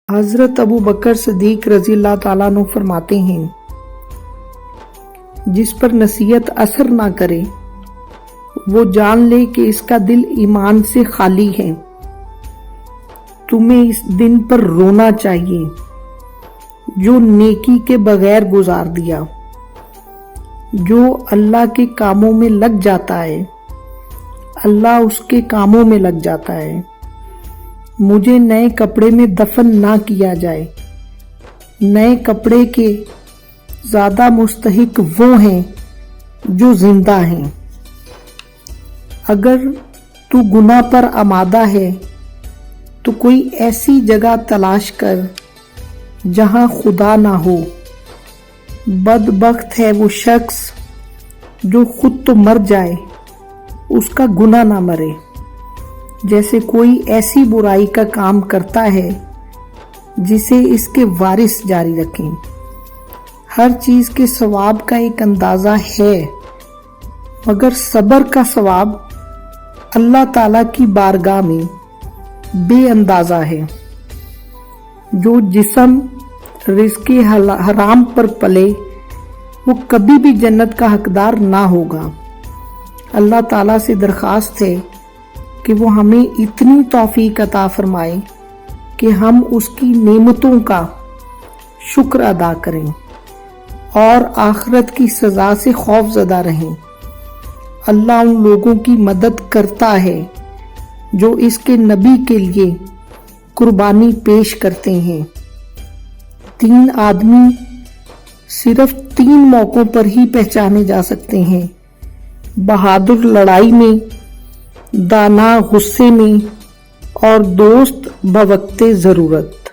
حضرت ابو بکر صدیق رضی اللہ تعالیٰ عنہ فرماتے ہیں، جس پر نصیحت اثر نہ کرے وہ جان لے کہ اس کا دل ایمان سے خالی ہے۔ تمہیں اس دن پر رونا چاہیے جو نیکی کے بغیر گزار دیا۔ جو اللہ کے کاموں میں لگ جاتا ہے اللہ اس کے کاموں میں لگ جاتا ہے۔ مجھے نئے کپڑے میں دفن نہ کیا جائے۔ نئے کپڑے کے زیادہ مستحق وہ ہیں جو زندہ ہیں۔ اگر تو گناہ پر آمادہ ہے تو کوئی ایسی جگہ تلاش کر جہاں خدا نہ ہو۔ بدبخت ہے وہ شخص جو خود تو مر جائے اس کا گناہ نہ مرے۔ جیسے کوئی ایسی برائی کا کام کرتا ہے جسے اس کے وارث جاری رکھیں۔ ہر چیز کے ثواب کا ایک اندازہ ہے، مگر صبر کا ثواب اللہ تعالیٰ کی بارگاہ میں بے اندازہ ہے۔ جو جسم رزق حرام پر پلے وہ کبھی بھی جنت کا حقدار نہ ہوگا۔ اللہ تعالیٰ سے درخواست ہے کہ وہ ہمیں اتنی توفیق عطا فرمائے کہ ہم اس کی نعمتوں کا شکر ادا کریں اور آخرت کی سزا سے خوف زدہ رہیں۔ اللہ ان لوگوں کی مدد کرتا ہے جو اس کے نبی کے لیے قربانی پیش کرتے ہیں۔ 3 آدمی صرف 3 موقعوں پر ہی پہچانے جا سکتے ہیں: بہادر لڑائی میں، دانا غصے میں، اور دوست بوقت ضرورت۔